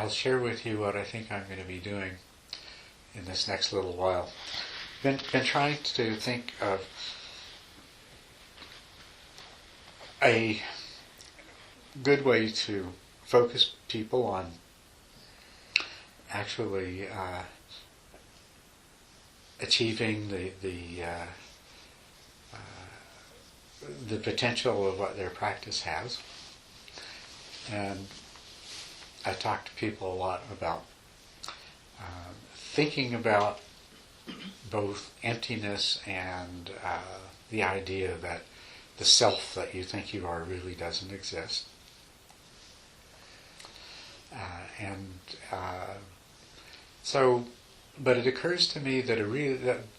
I'll share with you what I think I'm going to be doing in this next little while. Been trying to think of a good way to focus people on actually achieving the potential of what their practice has. And I talk to people a lot about thinking about both emptiness and the idea that the self that you think you are really doesn't exist. But it occurs to me that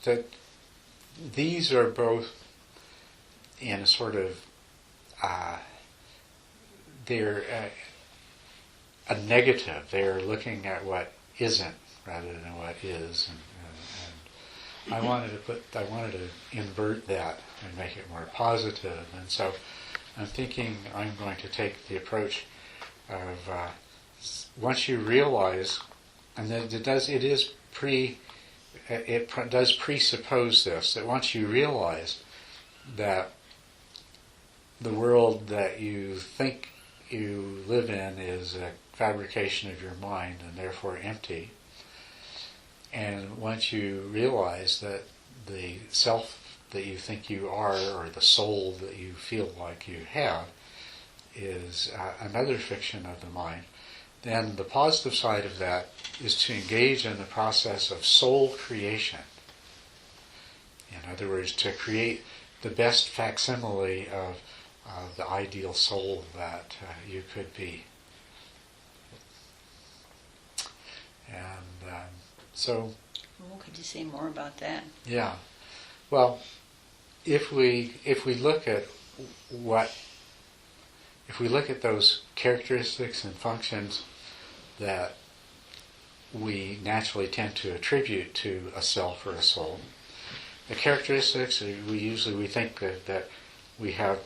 that these are both in a sort of they're a negative. They're looking at what isn't rather than what is, and I wanted to invert that and make it more positive. And so I'm thinking I'm going to take the approach of once you realize, and that it does presuppose this, that once you realize that the world that you think you live in is a fabrication of your mind and therefore empty, and once you realize that the self that you think you are, or the soul that you feel like you have, is another fiction of the mind, then the positive side of that is to engage in the process of soul creation. In other words, to create the best facsimile of the ideal soul that you could be. And so... Well, could you say more about that? Yeah. Well, if we look at those characteristics and functions that we naturally tend to attribute to a self or a soul, the characteristics we think that we have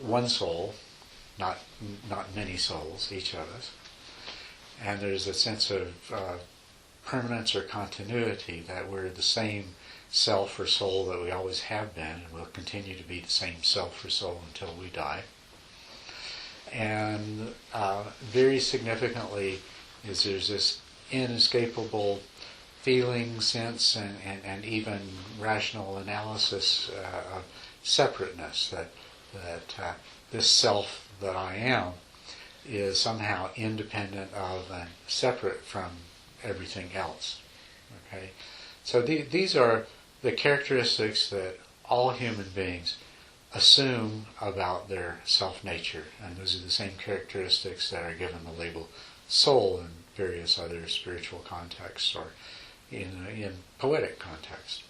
one soul, not many souls, each of us, and there's a sense of permanence or continuity, that we're the same self or soul that we always have been, and will continue to be the same self or soul until we die. And very significantly is there's this inescapable feeling, sense, and even rational analysis of separateness, that this self that I am is somehow independent of and separate from everything else. Okay, so these are the characteristics that all human beings assume about their self-nature, and those are the same characteristics that are given the label soul in various other spiritual contexts or in poetic contexts.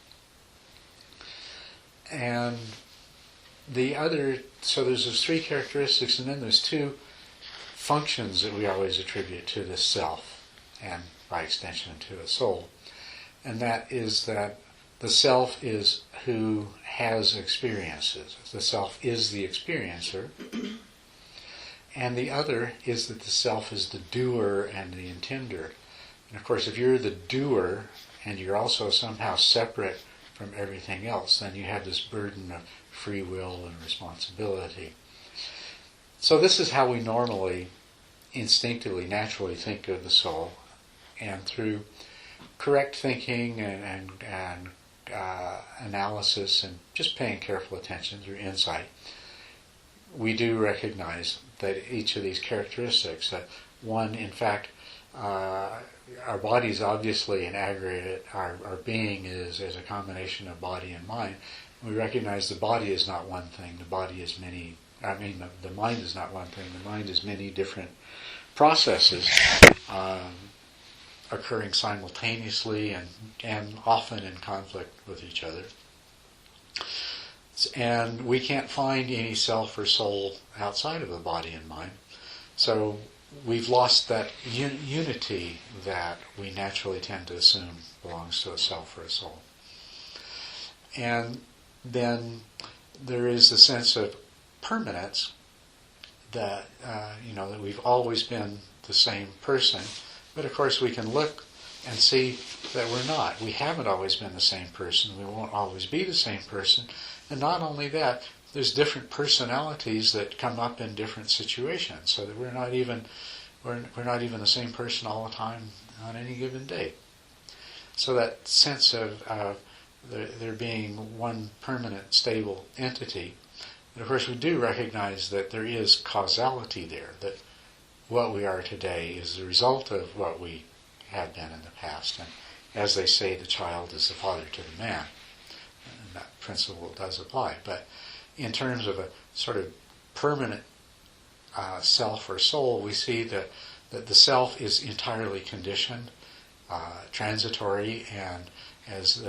And so there's those three characteristics, and then there's two functions that we always attribute to the self, and by extension to a soul. And that is that the self is who has experiences. The self is the experiencer. And the other is that the self is the doer and the intender. And of course, if you're the doer and you're also somehow separate from everything else, then you have this burden of free will and responsibility. So this is how we normally, instinctively, naturally think of the soul. And through correct thinking and analysis and just paying careful attention through insight, we do recognize that each of these characteristics, that one, in fact, our body is obviously an aggregate, our being is a combination of body and mind. We recognize the body is not one thing, the body is many, the mind is not one thing, the mind is many different processes occurring simultaneously and often in conflict with each other. And we can't find any self or soul outside of the body and mind. So we've lost that unity that we naturally tend to assume belongs to a self or a soul. And then there is the sense of permanence that that we've always been the same person. But of course we can look and see that we're not. We haven't always been the same person. We won't always be the same person. And not only that, there's different personalities that come up in different situations, so that we're not even the same person all the time on any given day. So that sense of there being one permanent, stable entity. And of course we do recognize that there is causality there, that what we are today is the result of what we have been in the past. And as they say, the child is the father to the man. And that principle does apply. But in terms of a sort of permanent self or soul, we see that the self is entirely conditioned, transitory, and as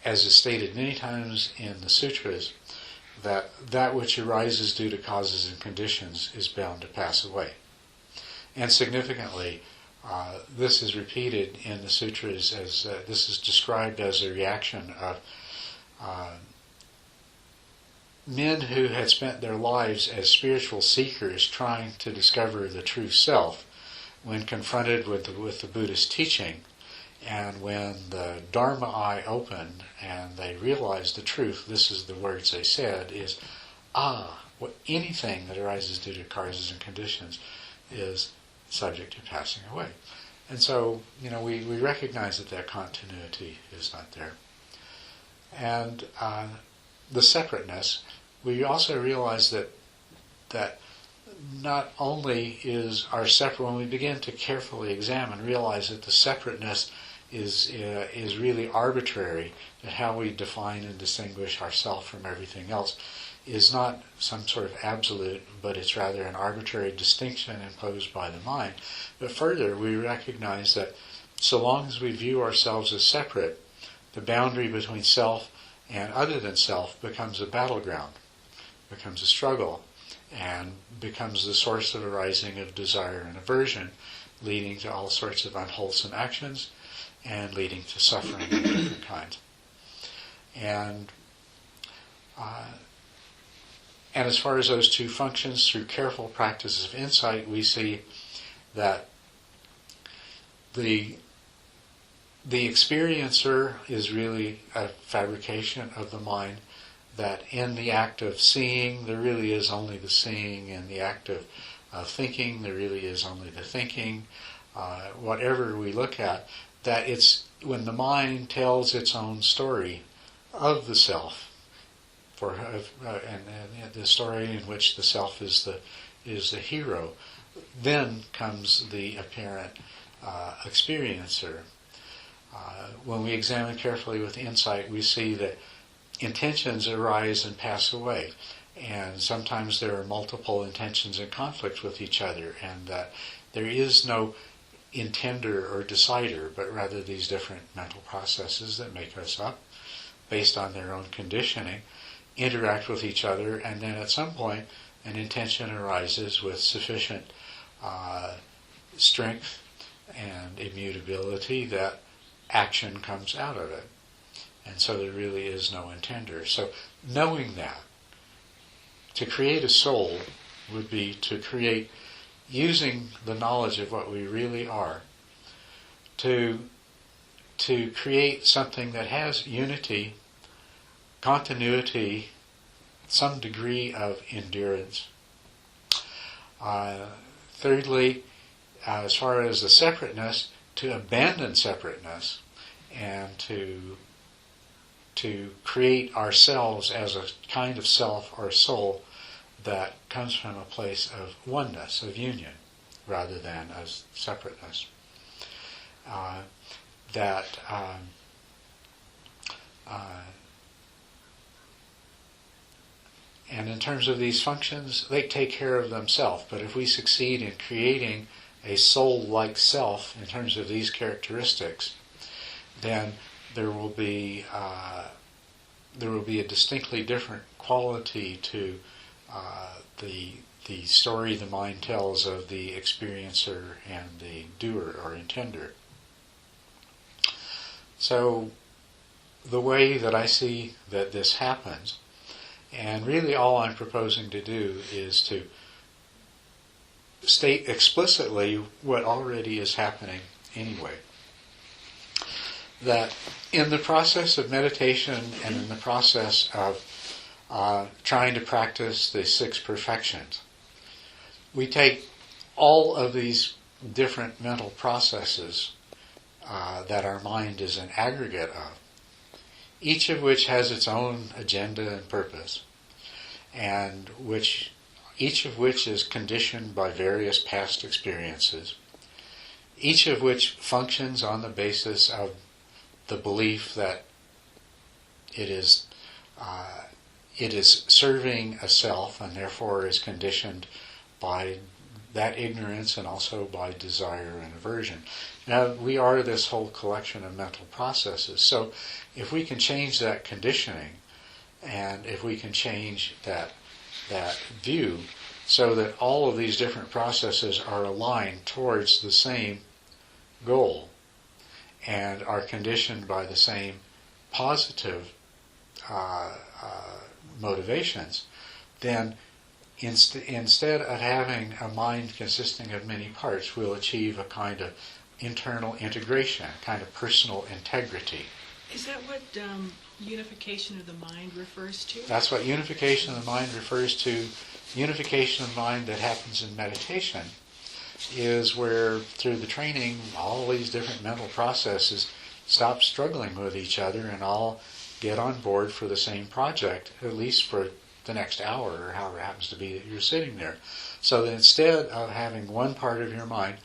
is stated many times in the sutras, that which arises due to causes and conditions is bound to pass away. And significantly, this is repeated in the sutras as this is described as a reaction of men who had spent their lives as spiritual seekers trying to discover the true self. When confronted with the Buddhist teaching, and when the Dharma eye opened and they realized the truth, this is the words they said, is, anything that arises due to causes and conditions is subject to passing away. And so, we recognize that continuity is not there. And the separateness, we also realize that not only is our separate, when we begin to carefully examine, realize that the separateness is really arbitrary, that how we define and distinguish ourselves from everything else is not some sort of absolute, but it's rather an arbitrary distinction imposed by the mind. But further, we recognize that so long as we view ourselves as separate, the boundary between self and other than self becomes a battleground, becomes a struggle, and becomes the source of arising of desire and aversion, leading to all sorts of unwholesome actions and leading to suffering of different kinds. And as far as those two functions, through careful practice of insight, we see that the experiencer is really a fabrication of the mind, that in the act of seeing, there really is only the seeing. In the act of thinking, there really is only the thinking. Whatever we look at, that it's when the mind tells its own story of the self, and the story in which the self is the hero, then comes the apparent experiencer. When we examine carefully with insight, we see that intentions arise and pass away, and sometimes there are multiple intentions in conflict with each other, and that there is no intender or decider, but rather these different mental processes that make us up, based on their own conditioning, interact with each other, and then at some point an intention arises with sufficient strength and immutability that action comes out of it. And so there really is no intender. So knowing that, to create a soul would be to create, using the knowledge of what we really are, to create something that has unity, continuity, some degree of endurance. Thirdly, as far as the separateness, to abandon separateness and to create ourselves as a kind of self or soul that comes from a place of oneness, of union, rather than as separateness. And in terms of these functions, they take care of themselves. But if we succeed in creating a soul-like self in terms of these characteristics, then there will be a distinctly different quality to the story the mind tells of the experiencer and the doer or intender. So the way that I see that this happens, and really all I'm proposing to do is to state explicitly what already is happening anyway. That in the process of meditation and in the process of trying to practice the 6 perfections, we take all of these different mental processes that our mind is an aggregate of, each of which has its own agenda and purpose, and each of which is conditioned by various past experiences, each of which functions on the basis of the belief that it is serving a self, and therefore is conditioned by that ignorance and also by desire and aversion. Now, we are this whole collection of mental processes. So if we can change that conditioning, and if we can change that view, so that all of these different processes are aligned towards the same goal and are conditioned by the same positive motivations, then instead of having a mind consisting of many parts, we'll achieve a kind of internal integration, a kind of personal integrity. Is that what unification of the mind refers to? That's what unification of the mind refers to. Unification of the mind that happens in meditation is where, through the training, all these different mental processes stop struggling with each other and all get on board for the same project, at least for the next hour, or however it happens to be that you're sitting there. So that instead of having one part of your mind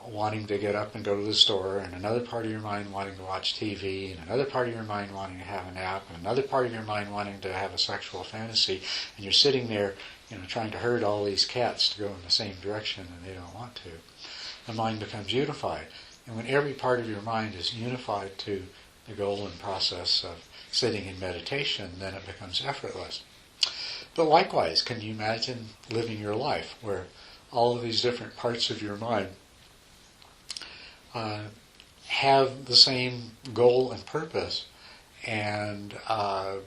wanting to get up and go to the store, and another part of your mind wanting to watch TV, and another part of your mind wanting to have a nap, and another part of your mind wanting to have a sexual fantasy, and you're sitting there, trying to herd all these cats to go in the same direction, and they don't want to, the mind becomes unified. And when every part of your mind is unified to the goal and process of sitting in meditation, then it becomes effortless. But likewise, can you imagine living your life where all of these different parts of your mind have the same goal and purpose, and are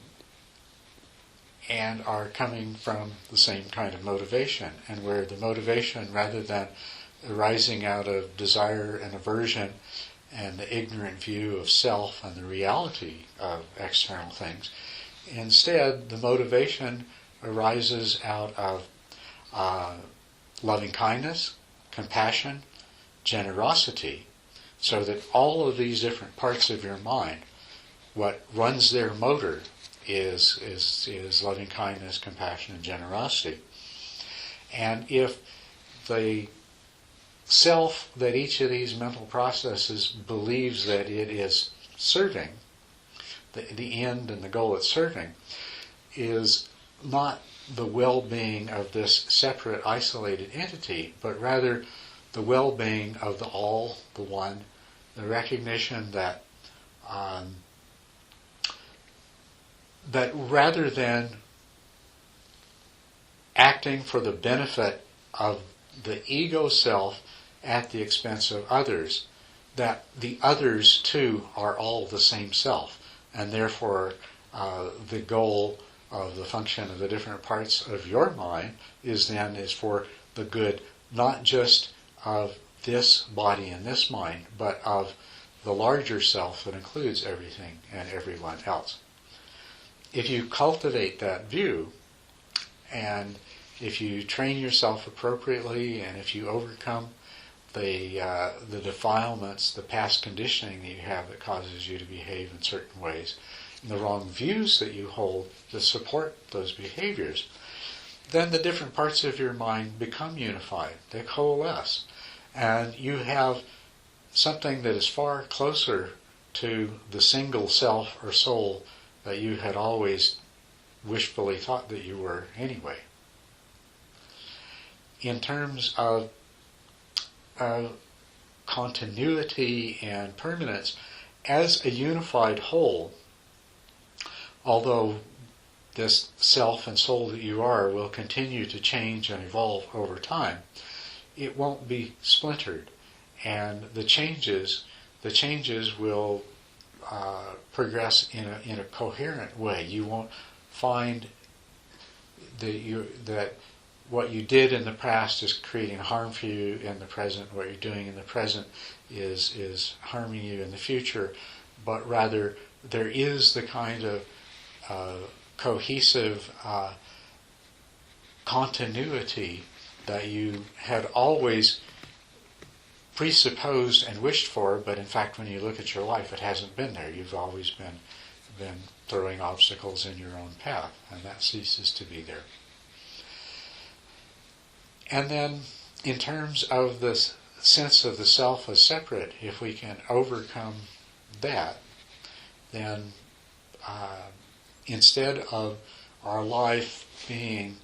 coming from the same kind of motivation, and where the motivation, rather than arising out of desire and aversion and the ignorant view of self and the reality of external things, instead the motivation arises out of loving kindness, compassion, generosity, so that all of these different parts of your mind, what runs their motor is loving kindness, compassion, and generosity. And if the self that each of these mental processes believes that it is serving, the end and the goal it's serving, is not the well-being of this separate, isolated entity, but rather the well-being of the all, the one, the recognition that that rather than acting for the benefit of the ego self at the expense of others, that the others too are all the same self, and therefore the goal of the function of the different parts of your mind is for the good, not just of this body and this mind, but of the larger self that includes everything and everyone else. If you cultivate that view, and if you train yourself appropriately, and if you overcome the defilements, the past conditioning that you have that causes you to behave in certain ways, and the wrong views that you hold to support those behaviors, then the different parts of your mind become unified. They coalesce. And you have something that is far closer to the single self or soul that you had always wishfully thought that you were anyway. In terms of continuity and permanence, as a unified whole, although this self and soul that you are will continue to change and evolve over time, it won't be splintered, and the changes will progress in a coherent way. You won't find that what you did in the past is creating harm for you in the present. What you're doing in the present is harming you in the future. But rather, there is the kind of cohesive continuity that you had always presupposed and wished for, but in fact when you look at your life it hasn't been there. You've always been throwing obstacles in your own path, and that ceases to be there. And then in terms of the sense of the self as separate, if we can overcome that, then instead of our life being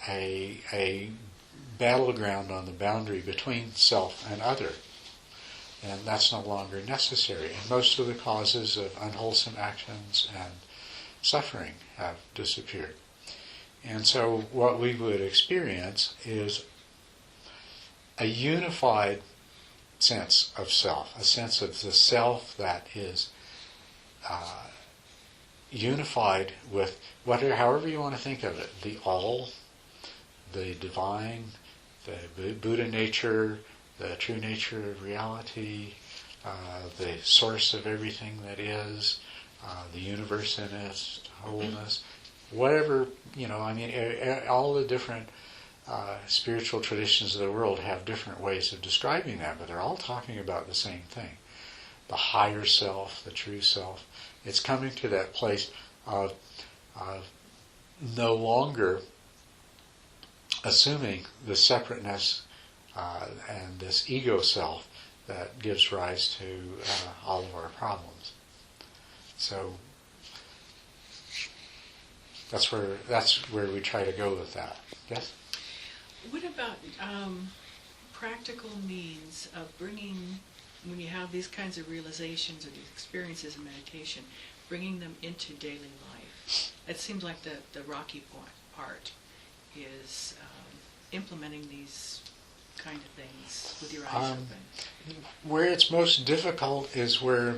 a battleground on the boundary between self and other, and that's no longer necessary. And most of the causes of unwholesome actions and suffering have disappeared. And so what we would experience is a unified sense of self, a sense of the self that is unified with however you want to think of it, the all, the divine, the Buddha nature, the true nature of reality, the source of everything that is, the universe in its wholeness, whatever, all the different spiritual traditions of the world have different ways of describing that, but they're all talking about the same thing. The higher self, the true self. It's coming to that place of no longer assuming the separateness and this ego self that gives rise to all of our problems. So that's where we try to go with that. Yes? What about practical means of bringing, when you have these kinds of realizations or these experiences in meditation, bringing them into daily life? It seems like the rocky part is implementing these kind of things with your eyes open. Where it's most difficult is where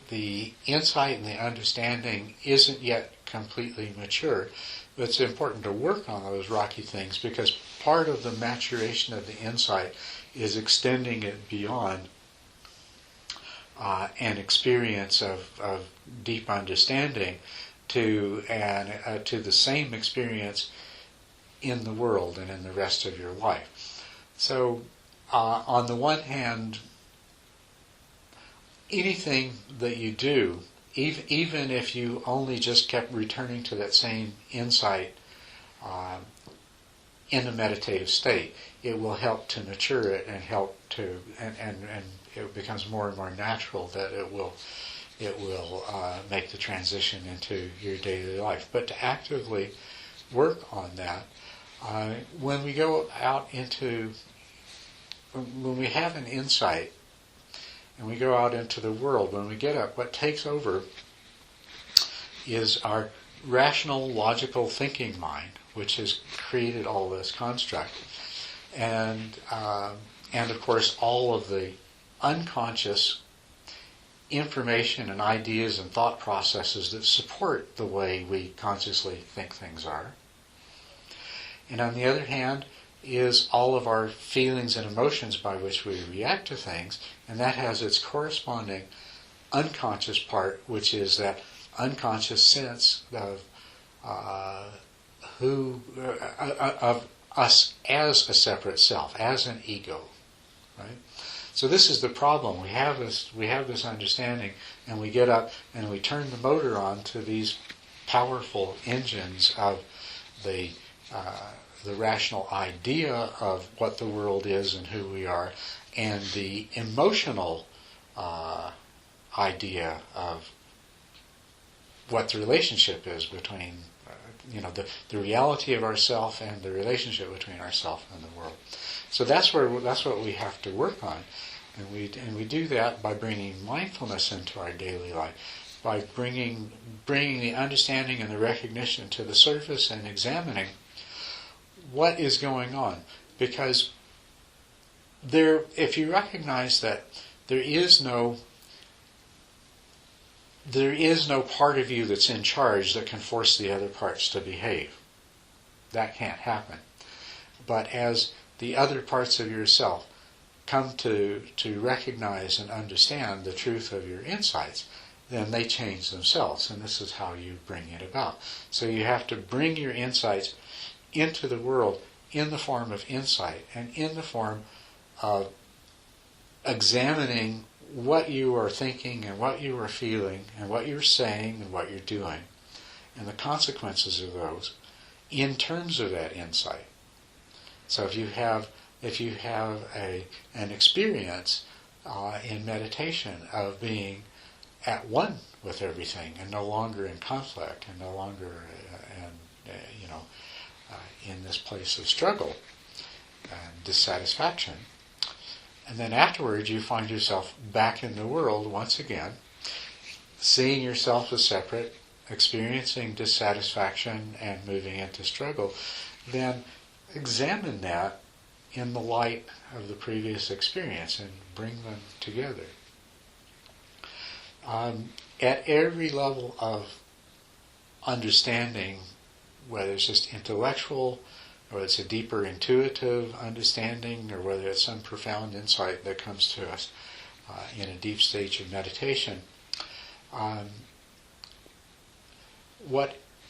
the insight and the understanding isn't yet completely mature. But it's important to work on those rocky things, because part of the maturation of the insight is extending it beyond an experience of deep understanding to the same experience in the world and in the rest of your life. So on the one hand, anything that you do, even if you only just kept returning to that same insight in a meditative state, it will help to mature it and help to, and it becomes more and more natural that it will make the transition into your daily life. But to actively work on that, when we go out into, when we have an insight and we go out into the world, when we get up, what takes over is our rational, logical thinking mind, which has created all this construct. And of course, all of the unconscious information and ideas and thought processes that support the way we consciously think things are. And on the other hand is all of our feelings and emotions by which we react to things, and that has its corresponding unconscious part, which is that unconscious sense of of us as a separate self, as an ego, right? So this is the problem. We have this understanding, and we get up and we turn the motor on to these powerful engines of the rational idea of what the world is and who we are, and the emotional idea of what the relationship is between, the reality of ourself and the relationship between ourself and the world. So that's what we have to work on, and we do that by bringing mindfulness into our daily life, by bringing the understanding and the recognition to the surface and examining what is going on. Because if you recognize that there is no part of you that's in charge that can force the other parts to behave. That can't happen. but as the other parts of yourself come to recognize and understand the truth of your insights, then they change themselves, and this is how you bring it about. So you have to bring your insights into the world in the form of insight and in the form of examining what you are thinking and what you are feeling and what you're saying and what you're doing and the consequences of those in terms of that insight. So if you have an experience in meditation of being at one with everything and no longer in conflict and no longer in this place of struggle and dissatisfaction, and then afterwards you find yourself back in the world once again, seeing yourself as separate, experiencing dissatisfaction and moving into struggle, then examine that in the light of the previous experience and bring them together. At every level of understanding, whether it's just intellectual, or it's a deeper intuitive understanding, or whether it's some profound insight that comes to us in a deep stage of meditation,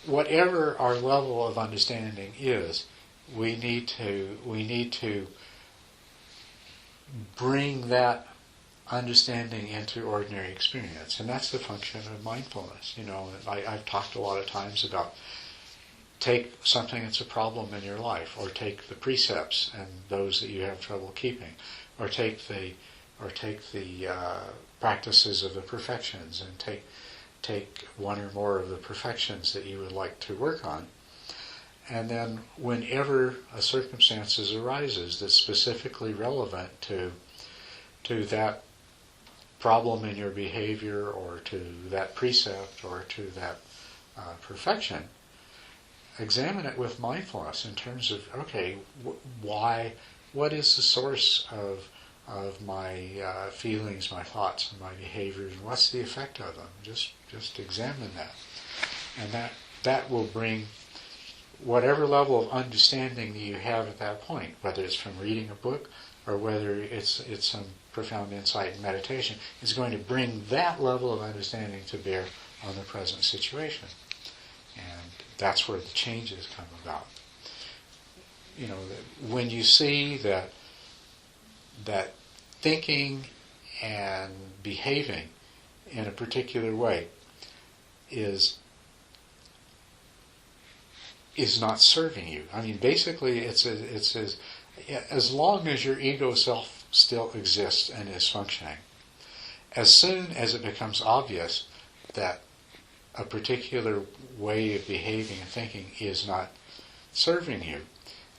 whatever our level of understanding is, we need to bring that understanding into ordinary experience, and that's the function of mindfulness. I've talked a lot of times about take something that's a problem in your life, or take the precepts and those that you have trouble keeping, or take the practices of the perfections, and take one or more of the perfections that you would like to work on. And then whenever a circumstance arises that's specifically relevant to that problem in your behavior, or to that precept, or to that perfection, examine it with mindfulness in terms of, okay, what is the source of my feelings, my thoughts, and my behaviors, and what's the effect of them? Just examine that. And that will bring whatever level of understanding that you have at that point, whether it's from reading a book or whether it's some profound insight in meditation, is going to bring that level of understanding to bear on the present situation. And that's where the changes come about. When you see that thinking and behaving in a particular way is not serving you. I mean, basically, it's as long as your ego self still exists and is functioning. As soon as it becomes obvious that a particular way of behaving and thinking is not serving you,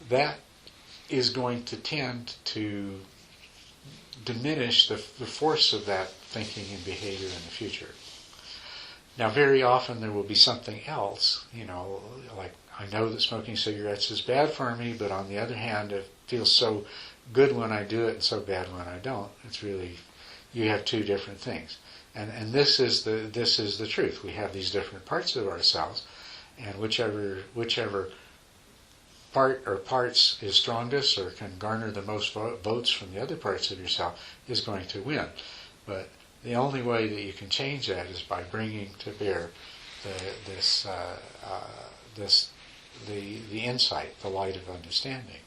that is going to tend to diminish the force of that thinking and behavior in the future. Now, very often there will be something else, like, I know that smoking cigarettes is bad for me, but on the other hand, it feels so good when I do it and so bad when I don't. It's really, you have two different things. And this is the truth. We have these different parts of ourselves, and whichever part or parts is strongest or can garner the most votes from the other parts of yourself is going to win. But the only way that you can change that is by bringing to bear the insight, the light of understanding.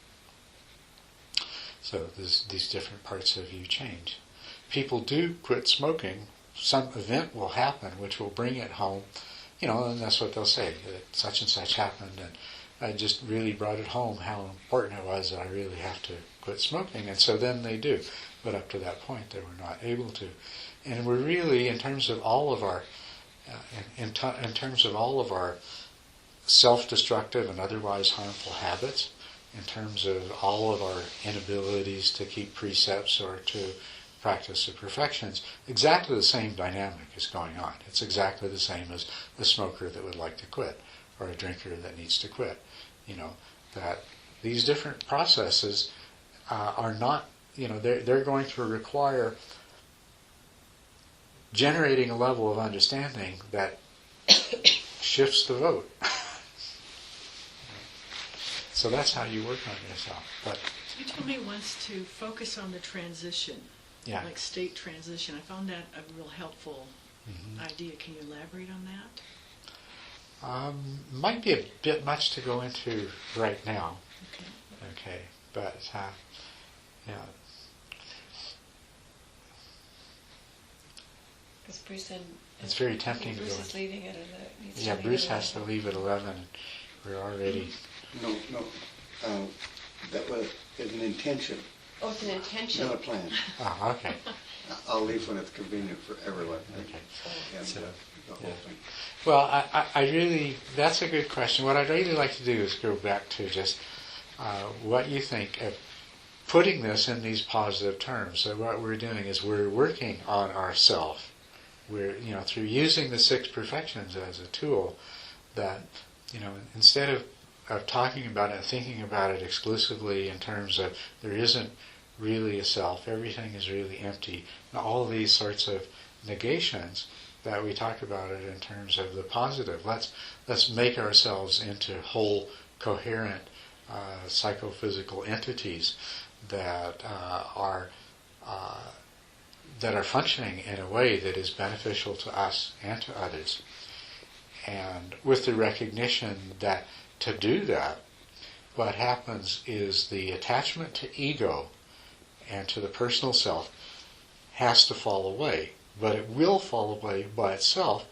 So these different parts of you change. People do quit smoking. Some event will happen which will bring it home, and that's what they'll say, that such and such happened, and I just really brought it home how important it was that I really have to quit smoking, and so then they do. But up to that point, they were not able to. And we're really, in terms of all of our, in terms of all of our self-destructive and otherwise harmful habits, in terms of all of our inabilities to keep precepts or to practice the perfections, exactly the same dynamic is going on. It's exactly the same as the smoker that would like to quit, or a drinker that needs to quit. That these different processes are not, they're going to require generating a level of understanding that shifts the vote. So that's how you work on yourself. But You told me once to focus on the transition, yeah. like state transition. I found that a real helpful idea. Can you elaborate on that? Might be a bit much to go into right now. Okay. Okay, but yeah. Because Bruce and It's very tempting to Bruce go is in. leaving it. Yeah, Bruce has to leave at 11. We're already. No. That was an intention, Oh, it's an intention. not a plan. Oh, okay. I'll leave when it's convenient for everyone. Okay. And So, the whole yeah. thing. Well, I really, that's a good question. What I'd really like to do is go back to just what you think of putting this in these positive terms. So what we're doing is we're working on ourself. We're, through using the 6 perfections as a tool that, instead of talking about it and thinking about it exclusively in terms of there isn't really a self, everything is really empty, and all these sorts of negations, that we talk about it in terms of the positive. Let's make ourselves into whole, coherent, psychophysical entities that are functioning in a way that is beneficial to us and to others. And with the recognition that to do that, what happens is the attachment to ego and to the personal self has to fall away. But it will fall away by itself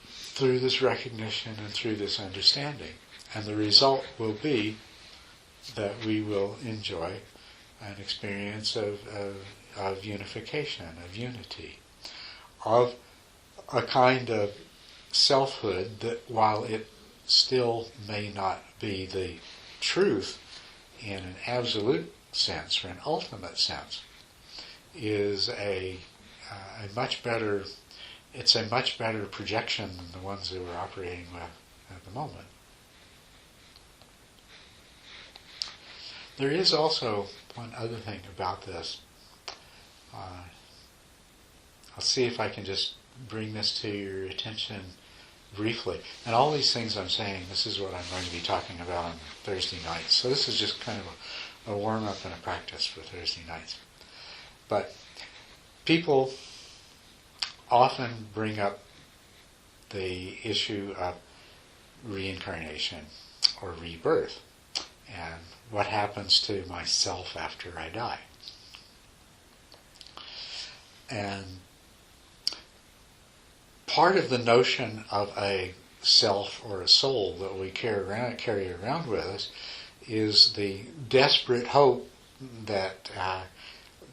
through this recognition and through this understanding. And the result will be that we will enjoy an experience of unification, of unity, of a kind of selfhood that, while it still may not be the truth in an absolute sense or an ultimate sense, is a much better projection than the ones that we're operating with at the moment. There is also one other thing about this. I'll see if I can just bring this to your attention briefly. And all these things I'm saying, this is what I'm going to be talking about on Thursday nights. So this is just kind of a warm-up and a practice for Thursday nights. But people often bring up the issue of reincarnation or rebirth and what happens to myself after I die. And part of the notion of a self or a soul that we carry around with us is the desperate hope that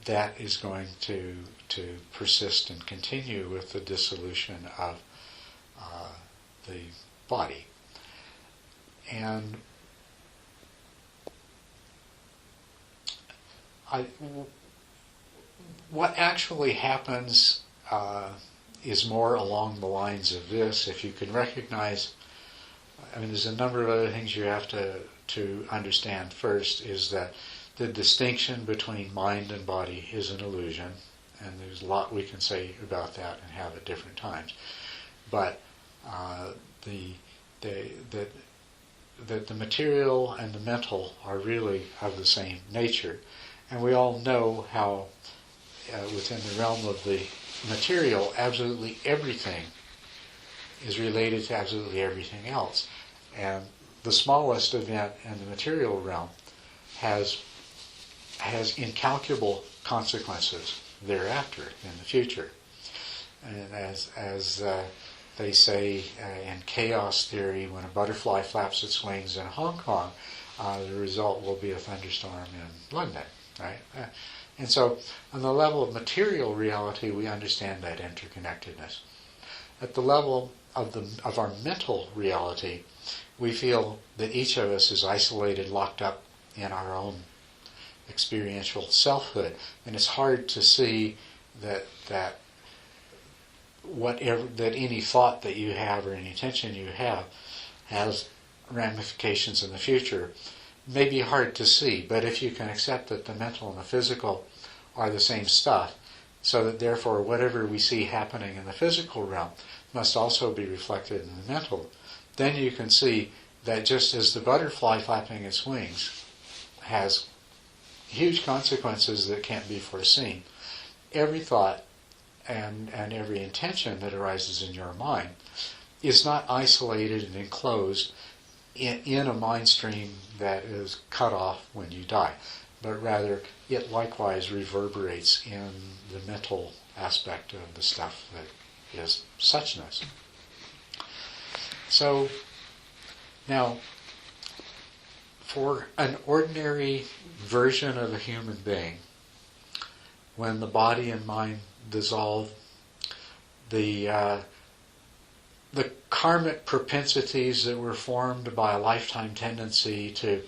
that is going to persist and continue with the dissolution of the body. And what actually happens is more along the lines of this. If you can recognize, there's a number of other things you have to understand. First is that the distinction between mind and body is an illusion, and there's a lot we can say about that and have at different times. But that the material and the mental are really of the same nature. And we all know how within the realm of the material, absolutely everything is related to absolutely everything else. And the smallest event in the material realm has incalculable consequences thereafter in the future. And as they say in chaos theory, when a butterfly flaps its wings in Hong Kong, the result will be a thunderstorm in London, right? And so on the level of material reality, we understand that interconnectedness. At the level of our mental reality, we feel that each of us is isolated, locked up in our own experiential selfhood, and it's hard to see that any thought that you have or any intention you have has ramifications in the future. It may be hard to see, but if you can accept that the mental and the physical are the same stuff, so that therefore whatever we see happening in the physical realm must also be reflected in the mental, then you can see that just as the butterfly flapping its wings has huge consequences that can't be foreseen, every thought and every intention that arises in your mind is not isolated and enclosed in a mind stream that is cut off when you die, but rather it likewise reverberates in the mental aspect of the stuff that is suchness. So now, for an ordinary version of a human being, when the body and mind dissolve, the karmic propensities that were formed by a lifetime tendency to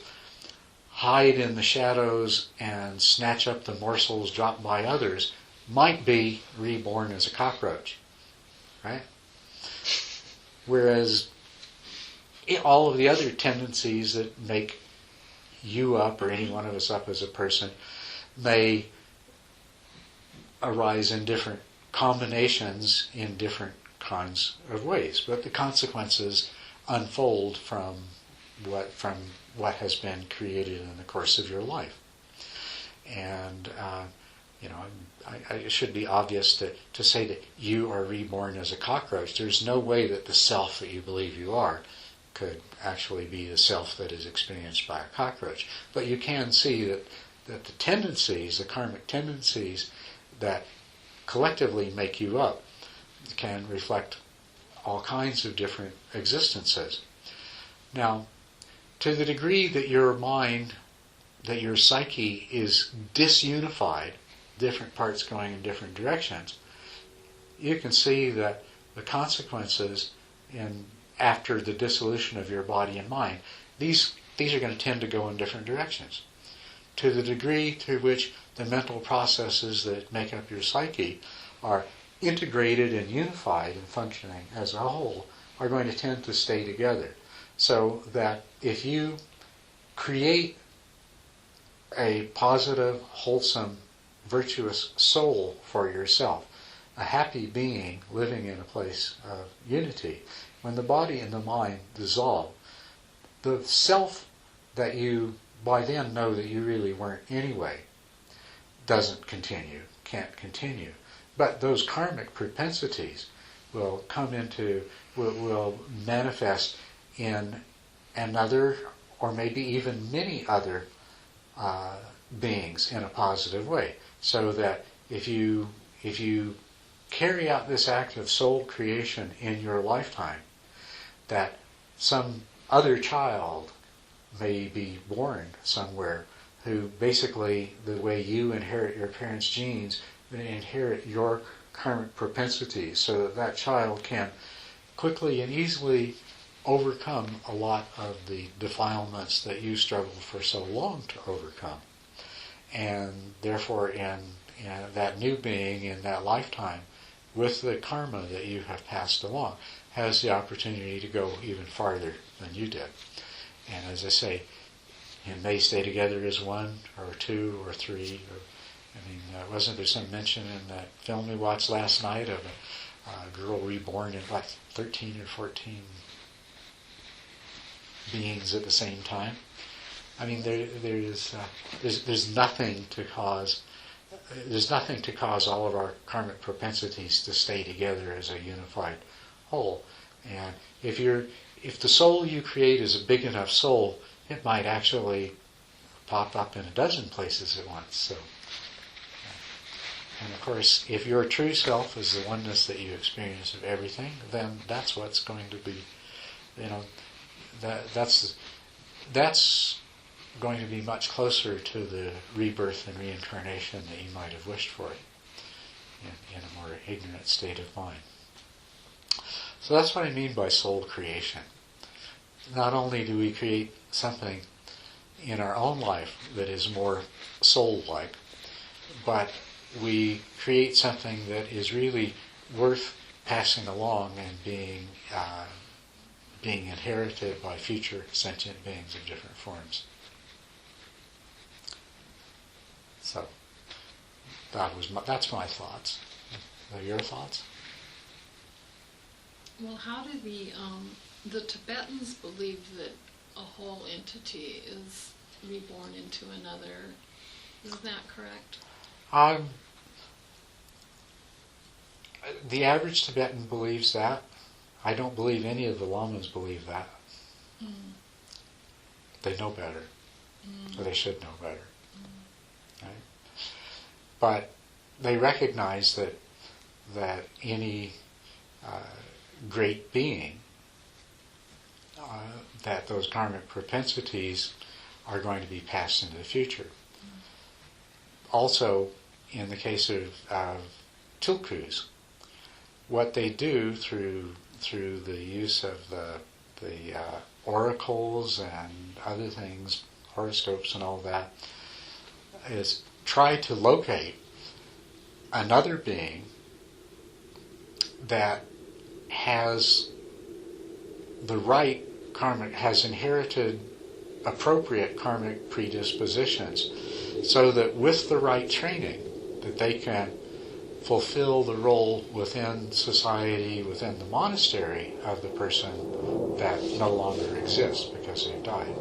hide in the shadows and snatch up the morsels dropped by others might be reborn as a cockroach, right? Whereas all of the other tendencies that make you up, or any one of us up as a person, may arise in different combinations in different kinds of ways, but the consequences unfold from what has been created in the course of your life. And it should be obvious to say that you are reborn as a cockroach. There's no way that the self that you believe you are could actually be the self that is experienced by a cockroach. But you can see that the tendencies, the karmic tendencies that collectively make you up, can reflect all kinds of different existences. Now, to the degree that your mind, that your psyche is disunified, different parts going in different directions, you can see that the consequences after the dissolution of your body and mind, these are going to tend to go in different directions. To the degree to which the mental processes that make up your psyche are integrated and unified and functioning as a whole, are going to tend to stay together. So that if you create a positive, wholesome, virtuous soul for yourself, a happy being living in a place of unity, when the body and the mind dissolve, the self that you by then know that you really weren't anyway doesn't continue, can't continue. But those karmic propensities will will manifest in another, or maybe even many other beings in a positive way. So that if you carry out this act of soul creation in your lifetime, that some other child may be born somewhere who basically, the way you inherit your parents' genes, inherit your karmic propensities, so that that child can quickly and easily overcome a lot of the defilements that you struggled for so long to overcome. And therefore, in that new being, in that lifetime, with the karma that you have passed along, has the opportunity to go even farther than you did. And as I say, it may stay together as one, or two, or three. Wasn't there some mention in that film we watched last night of a girl reborn in 13 or 14 beings at the same time? I mean, there's nothing to cause. There's nothing to cause all of our karmic propensities to stay together as a unified whole. And if the soul you create is a big enough soul, it might actually pop up in a dozen places at once. So, and of course, if your true self is the oneness that you experience of everything, then that's what's going to be, that's going to be much closer to the rebirth and reincarnation that you might have wished for in a more ignorant state of mind. So that's what I mean by soul creation. Not only do we create something in our own life that is more soul-like, but we create something that is really worth passing along and being inherited by future sentient beings of different forms. So that's my thoughts. Are your thoughts? Well, how do the Tibetans believe that a whole entity is reborn into another. Isn't that correct? The average Tibetan believes that. I don't believe any of the lamas believe that. They know better, or they should know better. Right? But they recognize that any great being, that those karmic propensities are going to be passed into the future. Also, in the case of Tulkus, what they do through the use of the oracles and other things, horoscopes and all that, is try to locate another being that has the right karmic, has inherited appropriate karmic predispositions, so that with the right training, that they can fulfill the role within society, within the monastery of the person that no longer exists because they've died.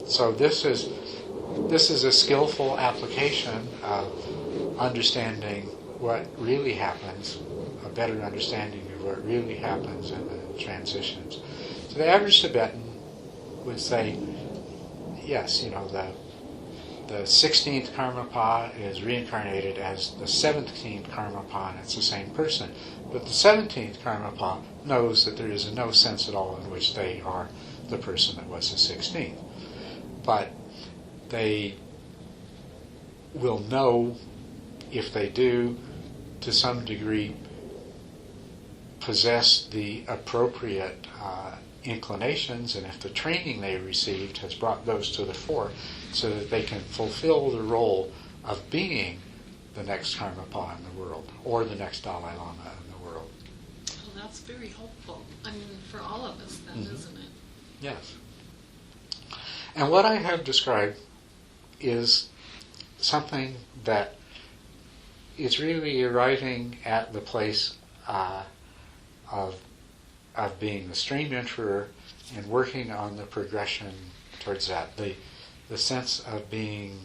So this is a skillful application of understanding what really happens, a better understanding of what really happens in the transitions. So the average Tibetan would say, yes, the 16th Karmapa is reincarnated as the 17th Karmapa, and it's the same person. But the 17th Karmapa knows that there is no sense at all in which they are the person that was the 16th. But they will know, if they do, to some degree, possess the appropriate inclinations, and if the training they received has brought those to the fore, so that they can fulfill the role of being the next Karmapa in the world, or the next Dalai Lama in the world. Well, that's very hopeful. I mean, for all of us then, isn't it? Yes. And what I have described is something that is really arriving at the place of being the stream enterer and working on the progression towards that. The sense of being,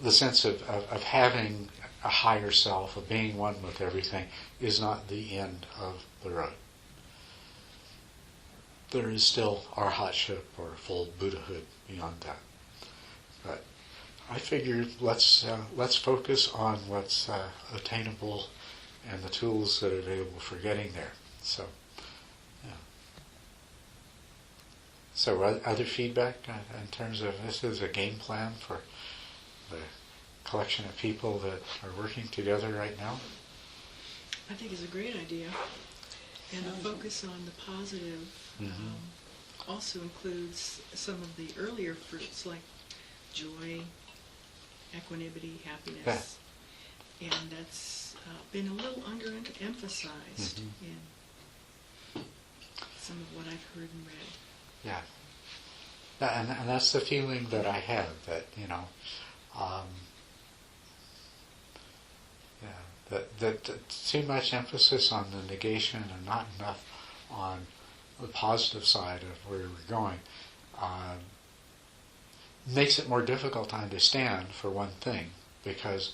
the sense of having a higher self, of being one with everything, is not the end of the road. There is still arhatship or full Buddhahood beyond that. But I figured let's focus on what's attainable and the tools that are available for getting there. So, yeah. So other feedback in terms of this is a game plan for the collection of people that are working together right now? I think it's a great idea. And the focus on the positive also includes some of the earlier fruits like joy, equanimity, happiness. Yeah. And that's been a little underemphasized in some of what I've heard and read. Yeah. And that's the feeling that I have, that, that too much emphasis on the negation and not enough on the positive side of where we're going makes it more difficult to understand, for one thing, because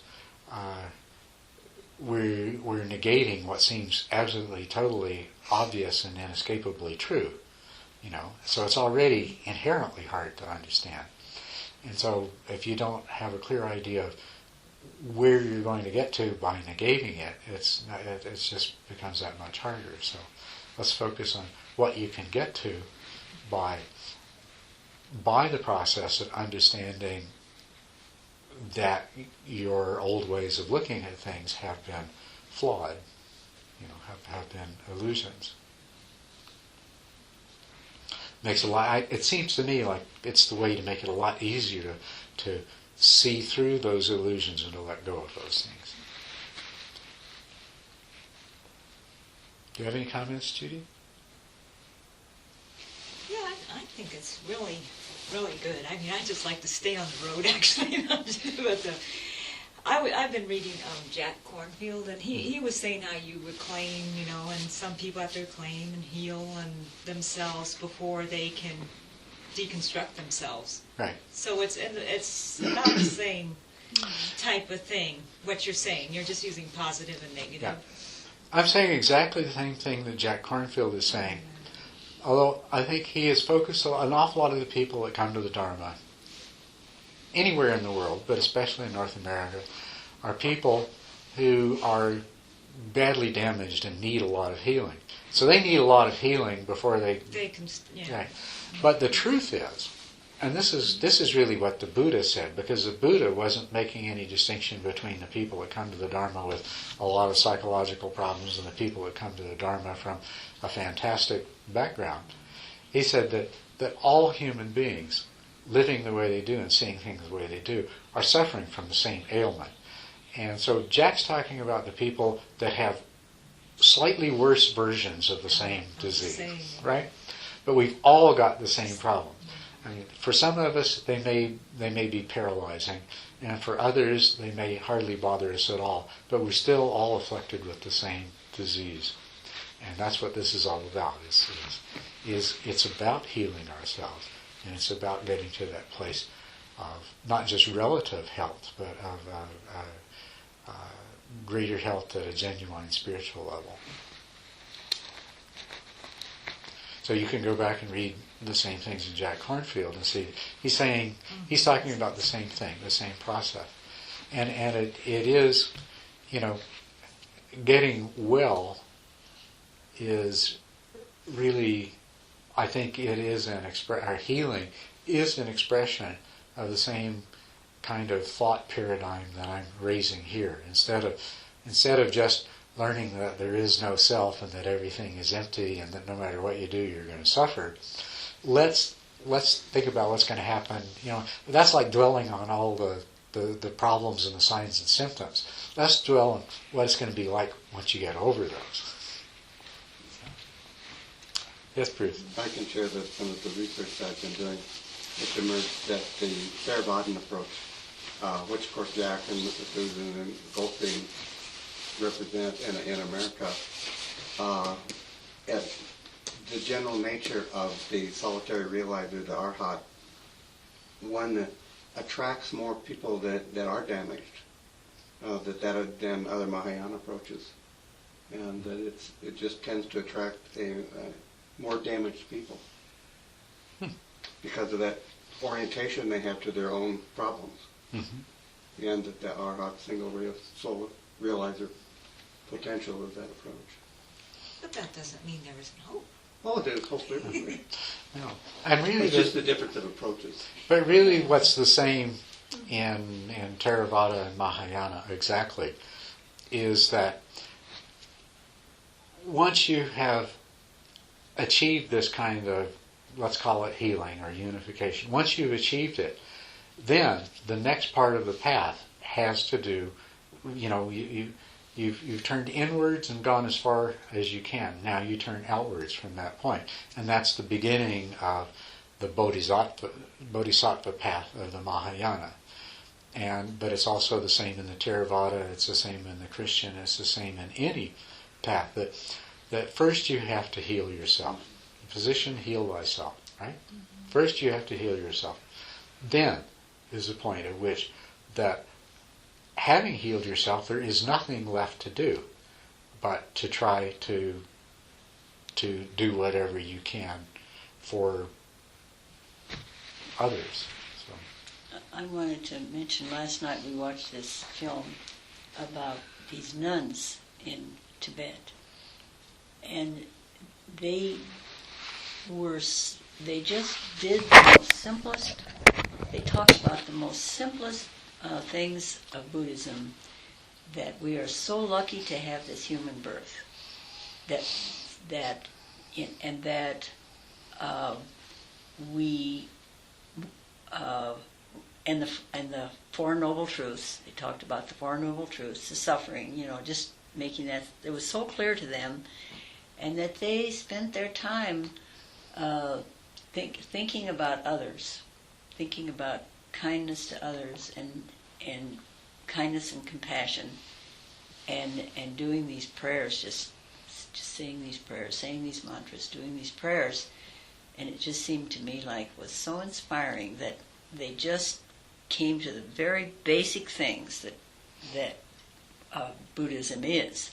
we're negating what seems absolutely, totally obvious and inescapably true. So it's already inherently hard to understand. And so if you don't have a clear idea of where you're going to get to by negating it, it just becomes that much harder. So let's focus on what you can get to by the process of understanding that your old ways of looking at things have been flawed, have been illusions. It seems to me like it's the way to make it a lot easier to see through those illusions and to let go of those things. Do you have any comments, Judy? Yeah, I think it's really, really good. I mean, I just like to stay on the road, actually. But I've been reading Jack Kornfield, and he was saying how you would claim, and some people have to claim and heal and themselves before they can deconstruct themselves. Right. So it's not the same type of thing. What you're saying, you're just using positive and negative. Yeah. I'm saying exactly the same thing that Jack Kornfield is saying. Although I think he is focused on an awful lot of the people that come to the Dharma, anywhere in the world, but especially in North America, are people who are badly damaged and need a lot of healing. So they need a lot of healing before they can. Yeah. Right. But the truth is, and this is really what the Buddha said, because the Buddha wasn't making any distinction between the people that come to the Dharma with a lot of psychological problems and the people that come to the Dharma from a fantastic background. He said that all human beings, living the way they do and seeing things the way they do, are suffering from the same ailment. And so Jack's talking about the people that have slightly worse versions of the same disease, right? But we've all got the same problem. I mean, for some of us, they may be paralyzing, and for others, they may hardly bother us at all. But we're still all afflicted with the same disease, and that's what this is all about. It's about healing ourselves, and it's about getting to that place of not just relative health, but of greater health at a genuine spiritual level. So you can go back and read the same things in Jack Kornfield and see he's talking about the same thing, the same process, and it is, getting well is really, I think it is our healing is an expression of the same kind of thought paradigm that I'm raising here. Instead of just learning that there is no self and that everything is empty and that no matter what you do you're going to suffer, let's think about what's going to happen. That's like dwelling on all the problems and the signs and symptoms. Let's dwell on what it's going to be like once you get over those. Yes, Bruce. I can share that some of the research I've been doing, it's emerged that the Theravadan approach, which of course Jack and Susan and Goldstein represent in America, the general nature of the solitary realizer, the Arhat, one that attracts more people that are damaged than other Mahayana approaches, and that it just tends to attract more damaged people because of that orientation they have to their own problems, and that the Arhat single soul realizer potential of that approach. But that doesn't mean there isn't hope. Oh, there's hope everywhere. No. And really It's just the difference of approaches. But really what's the same in Theravada and Mahayana exactly is that once you have achieved this kind of, let's call it healing or unification, once you've achieved it, then the next part of the path has to do, You've turned inwards and gone as far as you can. Now you turn outwards from that point. And that's the beginning of the Bodhisattva path of the Mahayana. But it's also the same in the Theravada, it's the same in the Christian, it's the same in any path. That first you have to heal yourself. Physician, heal thyself, right? Mm-hmm. First you have to heal yourself. Then is the point at which that having healed yourself, there is nothing left to do but to try to do whatever you can for others. So. I wanted to mention, last night we watched this film about these nuns in Tibet, and they just did the most simplest, they talked about the most simplest things of Buddhism, that we are so lucky to have this human birth, we and the Four Noble Truths. They talked about the Four Noble Truths, the suffering, just making that, it was so clear to them, and that they spent their time thinking about others, thinking about kindness to others, and kindness and compassion, and doing these prayers, just saying these prayers, saying these mantras, doing these prayers, and it just seemed to me like was so inspiring that they just came to the very basic things that Buddhism is,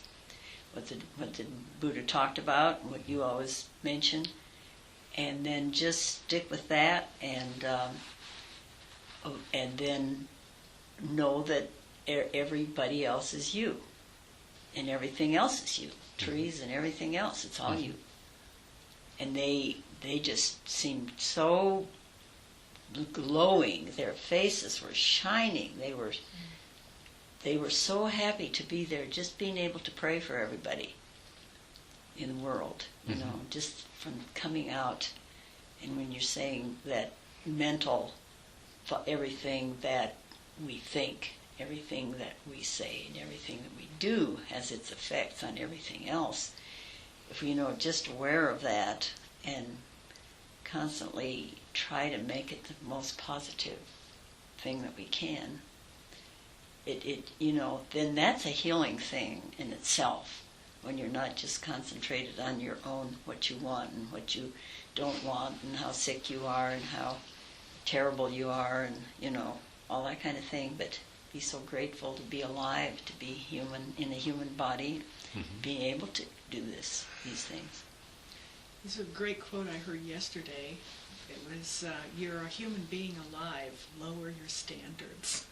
what the Buddha talked about, and what you always mention, and then just stick with that, and then know that everybody else is you, and everything else is you, trees and everything else, it's all you. And they just seemed so glowing. Their faces were shining. They were so happy to be there, just being able to pray for everybody in the world, you know, just from coming out. And when you're saying that mental, everything that we think, everything that we say, and everything that we do has its effects on everything else, if we, just aware of that and constantly try to make it the most positive thing that we can, then that's a healing thing in itself, when you're not just concentrated on your own, what you want and what you don't want, and how sick you are and how terrible you are, and all that kind of thing, but be so grateful to be alive, to be human, in a human body, being able to do these things. This is a great quote I heard yesterday. It was, "You're a human being alive. Lower your standards."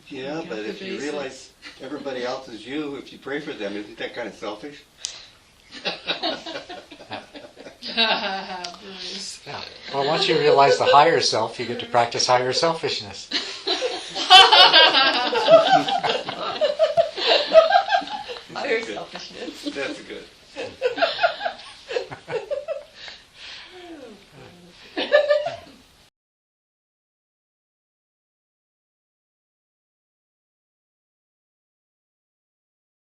Yeah, but if you realize everybody else is you, if you pray for them, isn't that kind of selfish? Bruce. Yeah. Well, once you realize the higher self, you get to practice higher selfishness. Higher selfishness. That's good.